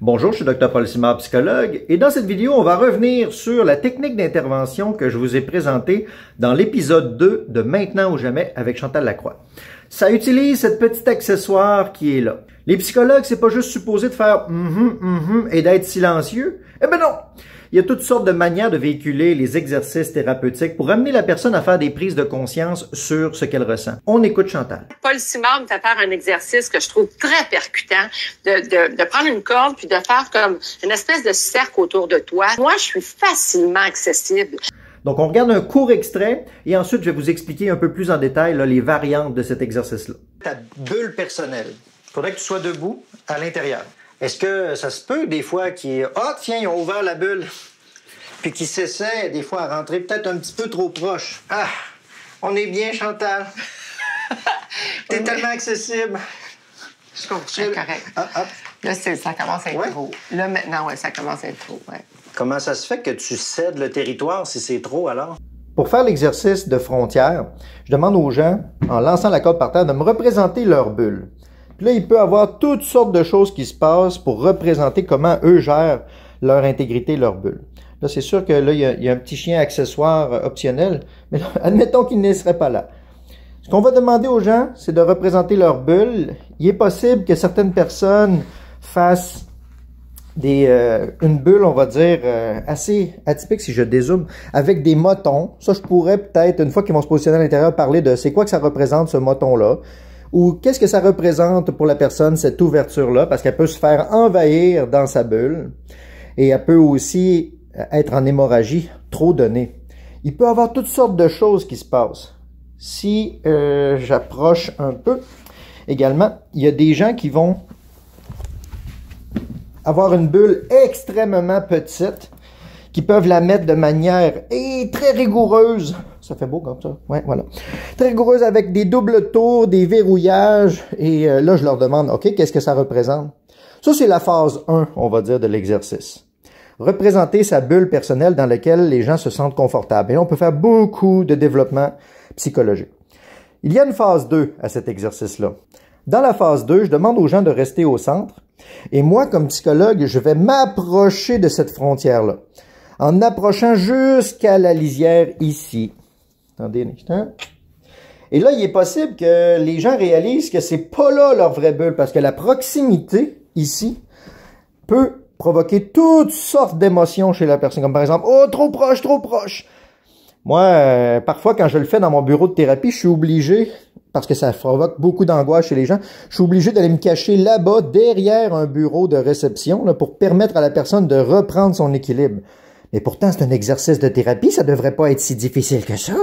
Bonjour, je suis Dr Paul Simard, psychologue, et dans cette vidéo, on va revenir sur la technique d'intervention que je vous ai présentée dans l'épisode 2 de Maintenant ou jamais avec Chantal Lacroix. Ça utilise cette petite accessoire qui est là. Les psychologues, c'est pas juste supposé de faire et d'être silencieux. Eh ben non! Il y a toutes sortes de manières de véhiculer les exercices thérapeutiques pour amener la personne à faire des prises de conscience sur ce qu'elle ressent. On écoute Chantal. Paul Simard me fait faire un exercice que je trouve très percutant, de prendre une corde puis de faire comme une espèce de cercle autour de toi. Moi, je suis facilement accessible. Donc, on regarde un court extrait et ensuite, je vais vous expliquer un peu plus en détail là, les variantes de cet exercice-là. Ta bulle personnelle. Il faudrait que tu sois debout à l'intérieur. Est-ce que ça se peut des fois qu'ils... Ah, tiens, ils ont ouvert la bulle. Puis qu'ils s'essaient des fois à rentrer peut-être un petit peu trop proche. Ah, on est bien, Chantal. T'es tellement accessible. Je trouve que c'est correct. Là, ça commence à être trop. Là, maintenant, ça commence à être trop. Ouais. Comment ça se fait que tu cèdes le territoire si c'est trop, alors? Pour faire l'exercice de frontière, je demande aux gens, en lançant la corde par terre, de me représenter leur bulle. Puis là, il peut y avoir toutes sortes de choses qui se passent pour représenter comment eux gèrent leur intégrité, leur bulle. Là, c'est sûr que là, il y a un petit chien accessoire optionnel, mais là, admettons qu'il ne serait pas là. Ce qu'on va demander aux gens, c'est de représenter leur bulle. Il est possible que certaines personnes fassent une bulle, on va dire, assez atypique si je dézoome, avec des motons. Ça, je pourrais peut-être, une fois qu'ils vont se positionner à l'intérieur, parler de c'est quoi que ça représente ce moton-là. Ou qu'est-ce que ça représente pour la personne, cette ouverture-là, parce qu'elle peut se faire envahir dans sa bulle. Et elle peut aussi être en hémorragie trop donnée. Il peut y avoir toutes sortes de choses qui se passent. Si j'approche un peu, également, il y a des gens qui vont avoir une bulle extrêmement petite, qui peuvent la mettre de manière très rigoureuse. Ça fait beau comme ça. Ouais, voilà. Très rigoureuse avec des doubles tours, des verrouillages. Et là, je leur demande, OK, qu'est-ce que ça représente? Ça, c'est la phase 1, on va dire, de l'exercice. Représenter sa bulle personnelle dans laquelle les gens se sentent confortables. Et on peut faire beaucoup de développement psychologique. Il y a une phase 2 à cet exercice-là. Dans la phase 2, je demande aux gens de rester au centre. Et moi, comme psychologue, je vais m'approcher de cette frontière-là. En approchant jusqu'à la lisière ici. Attendez un instant. Et là, il est possible que les gens réalisent que c'est pas là leur vraie bulle, parce que la proximité, ici, peut provoquer toutes sortes d'émotions chez la personne. Comme par exemple, oh, trop proche, trop proche. Moi, parfois, quand je le fais dans mon bureau de thérapie, je suis obligé, parce que ça provoque beaucoup d'angoisse chez les gens, je suis obligé d'aller me cacher là-bas, derrière un bureau de réception, là, pour permettre à la personne de reprendre son équilibre. Mais pourtant, c'est un exercice de thérapie, ça devrait pas être si difficile que ça.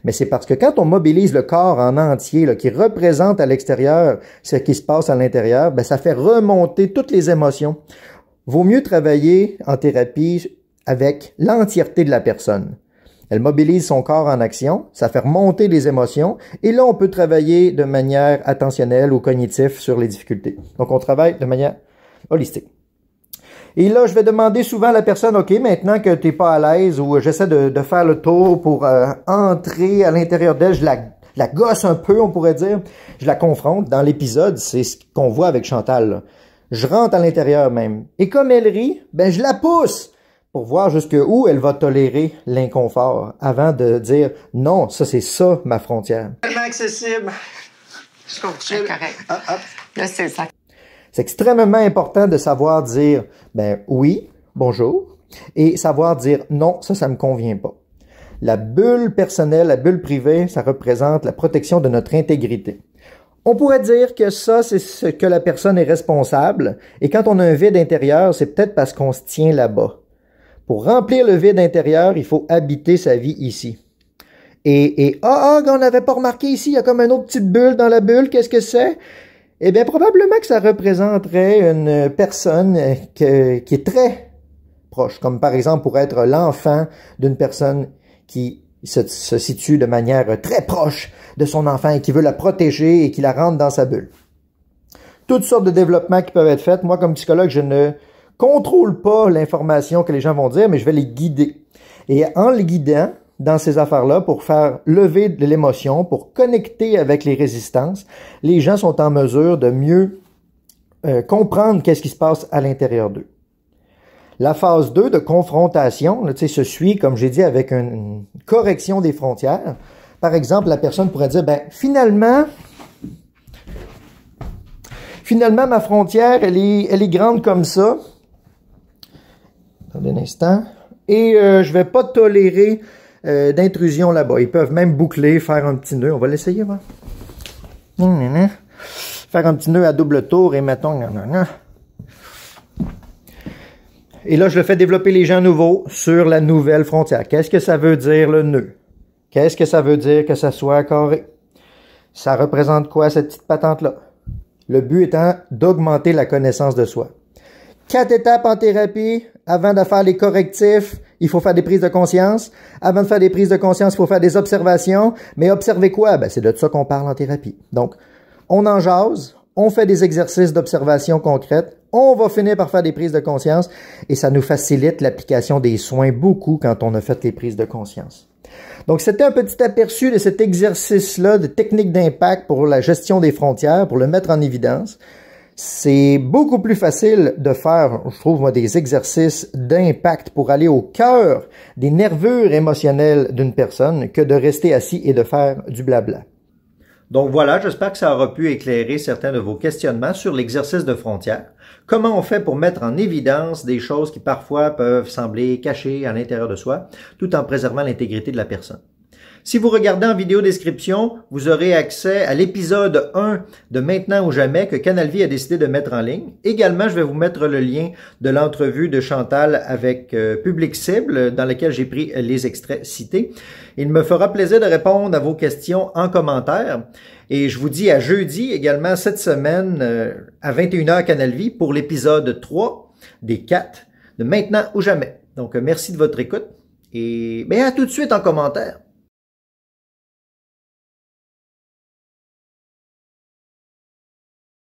Mais c'est parce que quand on mobilise le corps en entier, là, qui représente à l'extérieur ce qui se passe à l'intérieur, ben, ça fait remonter toutes les émotions. Vaut mieux travailler en thérapie avec l'entièreté de la personne. Elle mobilise son corps en action, ça fait remonter les émotions, et là, on peut travailler de manière attentionnelle ou cognitive sur les difficultés. Donc, on travaille de manière holistique. Et là, je vais demander souvent à la personne, OK, maintenant que tu n'es pas à l'aise ou j'essaie de faire le tour pour entrer à l'intérieur d'elle, je la gosse un peu, on pourrait dire, je la confronte. Dans l'épisode, c'est ce qu'on voit avec Chantal, là. Je rentre à l'intérieur même. Et comme elle rit, ben je la pousse pour voir jusqu'où elle va tolérer l'inconfort avant de dire non, ça c'est ça ma frontière. Tellement accessible. Je trouve que c'est correct. Là, c'est ça. C'est extrêmement important de savoir dire ben oui, bonjour, et savoir dire non, ça me convient pas. La bulle personnelle, la bulle privée, ça représente la protection de notre intégrité. On pourrait dire que ça, c'est ce que la personne est responsable, et quand on a un vide intérieur, c'est peut-être parce qu'on se tient là-bas. Pour remplir le vide intérieur, il faut habiter sa vie ici. On n'avait pas remarqué ici, il y a comme une autre petite bulle dans la bulle, qu'est-ce que c'est? Eh bien, probablement que ça représenterait une personne qui est très proche, comme par exemple pour être l'enfant d'une personne qui se situe de manière très proche de son enfant et qui veut la protéger et qui la rentre dans sa bulle. Toutes sortes de développements qui peuvent être faits. Moi, comme psychologue, je ne contrôle pas l'information que les gens vont dire, mais je vais les guider. Et en les guidant dans ces affaires-là, pour faire lever de l'émotion, pour connecter avec les résistances, les gens sont en mesure de mieux comprendre qu'est-ce qui se passe à l'intérieur d'eux. La phase 2 de confrontation, là, se suit, comme j'ai dit, avec une correction des frontières. Par exemple, la personne pourrait dire, ben, finalement, ma frontière, elle est grande comme ça. Attendez un instant. Et je vais pas tolérer d'intrusion là-bas. Ils peuvent même boucler, faire un petit nœud. On va l'essayer, va. Faire un petit nœud à double tour et mettons... Et là, je le fais développer les gens nouveaux sur la nouvelle frontière. Qu'est-ce que ça veut dire, le nœud? Qu'est-ce que ça veut dire que ça soit carré? Ça représente quoi, cette petite patente-là? Le but étant d'augmenter la connaissance de soi. 4 étapes en thérapie. Avant de faire les correctifs, il faut faire des prises de conscience. Avant de faire des prises de conscience, il faut faire des observations. Mais observer quoi? Ben, c'est de ça qu'on parle en thérapie. Donc, on en jase, on fait des exercices d'observation concrète, on va finir par faire des prises de conscience et ça nous facilite l'application des soins beaucoup quand on a fait les prises de conscience. Donc, c'était un petit aperçu de cet exercice-là de technique d'impact pour la gestion des frontières, pour le mettre en évidence. C'est beaucoup plus facile de faire, je trouve, moi, des exercices d'impact pour aller au cœur des nervures émotionnelles d'une personne que de rester assis et de faire du blabla. Donc voilà, j'espère que ça aura pu éclairer certains de vos questionnements sur l'exercice de frontières. Comment on fait pour mettre en évidence des choses qui parfois peuvent sembler cachées à l'intérieur de soi, tout en préservant l'intégrité de la personne. Si vous regardez en vidéo description, vous aurez accès à l'épisode 1 de Maintenant ou jamais que Canal Vie a décidé de mettre en ligne. Également, je vais vous mettre le lien de l'entrevue de Chantal avec Public Cible dans laquelle j'ai pris les extraits cités. Il me fera plaisir de répondre à vos questions en commentaire. Et je vous dis à jeudi également cette semaine à 21h Canal Vie pour l'épisode 3 des 4 de Maintenant ou jamais. Donc, merci de votre écoute et bien, à tout de suite en commentaire.